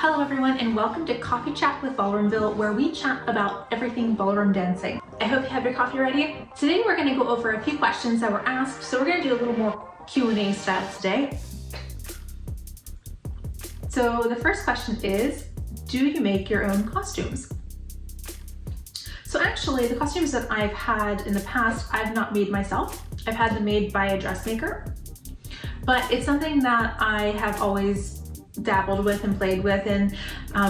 Hello everyone and welcome to Coffee Chat with BallroomVille, where we chat about everything ballroom dancing. I hope you have your coffee ready. Today we're going to go over a few questions that were asked, so we're going to do a little more Q&A style today. So the first question is, do you make your own costumes? So actually the costumes that I've had in the past, I've not made myself. I've had them made by a dressmaker, but it's something that I have always dabbled with and played with, and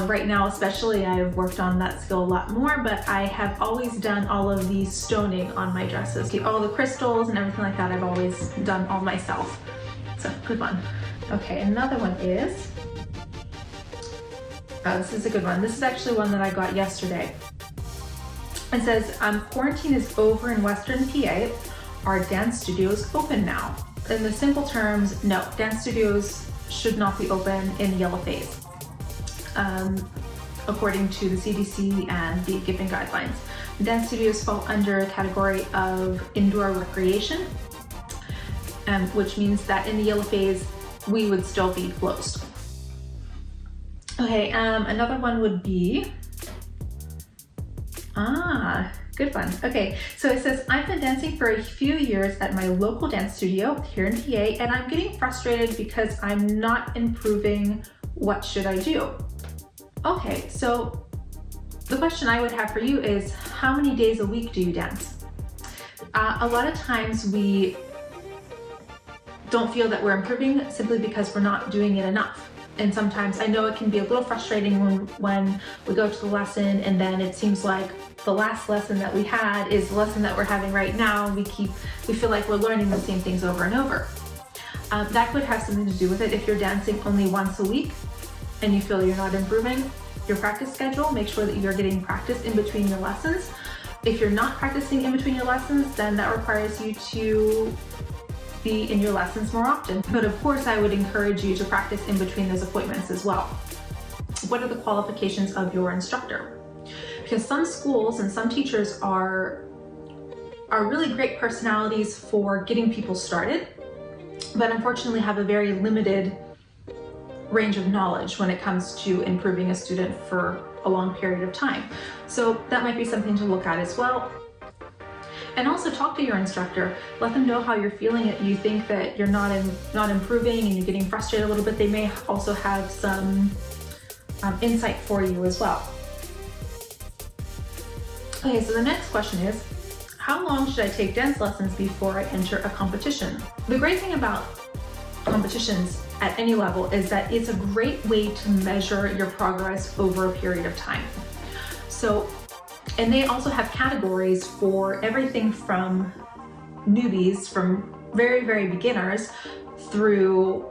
right now especially I've worked on that skill a lot more, but I have always done all of the stoning on my dresses. All the crystals and everything like that I've always done all myself. So good one. Okay, another one is, this is a good one. This is actually one that I got yesterday. It says, quarantine is over in Western PA. Are dance studios open now? In the simple terms, no, dance studios should not be open in the yellow phase, according to the CDC and the given guidelines. Dance studios fall under a category of indoor recreation, which means that in the yellow phase, we would still be closed. Okay, another one would be, good one. Okay, so it says, I've been dancing for a few years at my local dance studio here in PA, and I'm getting frustrated because I'm not improving. What should I do? Okay, so the question I would have for you is, how many days a week do you dance? A lot of times we don't feel that we're improving simply because we're not doing it enough. And sometimes I know it can be a little frustrating when we go to the lesson and then it seems like the last lesson that we had is the lesson that we're having right now. We feel like we're learning the same things over and over. That could have something to do with it. If you're dancing only once a week and you feel you're not improving your practice schedule, make sure that you're getting practice in between your lessons. If you're not practicing in between your lessons, then that requires you to be in your lessons more often. But of course, I would encourage you to practice in between those appointments as well. What are the qualifications of your instructor? Because some schools and some teachers are really great personalities for getting people started, but unfortunately have a very limited range of knowledge when it comes to improving a student for a long period of time. So that might be something to look at as well. And also talk to your instructor. Let them know how you're feeling. You think that you're not improving and you're getting frustrated a little bit. They may also have some insight for you as well. Okay, so the next question is, how long should I take dance lessons before I enter a competition? The great thing about competitions at any level is that it's a great way to measure your progress over a period of time. And they also have categories for everything from newbies, from very, very beginners, through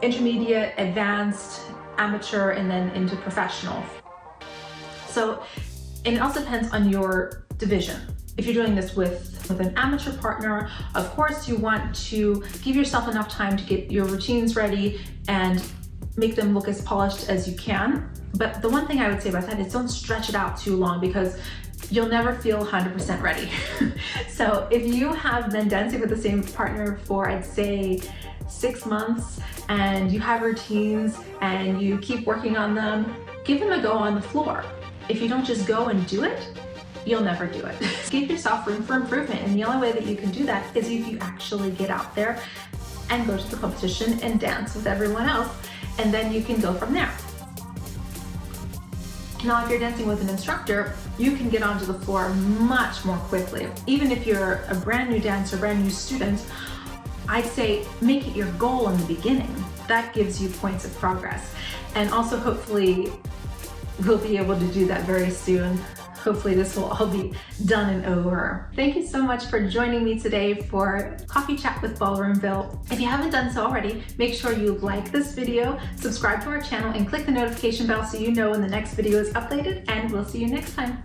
intermediate, advanced, amateur, and then into professional. And it also depends on your division. If you're doing this with an amateur partner, of course you want to give yourself enough time to get your routines ready and make them look as polished as you can. But the one thing I would say about that is don't stretch it out too long, because you'll never feel 100% ready. So if you have been dancing with the same partner for, I'd say, 6 months, and you have routines and you keep working on them, give them a go on the floor. If you don't just go and do it, you'll never do it. Give yourself room for improvement, and the only way that you can do that is if you actually get out there and go to the competition and dance with everyone else, and then you can go from there. Now, if you're dancing with an instructor, you can get onto the floor much more quickly. Even if you're a brand new dancer, brand new student, I'd say make it your goal in the beginning. That gives you points of progress. And also, hopefully, we'll be able to do that very soon. Hopefully this will all be done and over. Thank you so much for joining me today for Coffee Chat with BallroomVille. If you haven't done so already, make sure you like this video, subscribe to our channel, and click the notification bell so you know when the next video is uploaded, and we'll see you next time.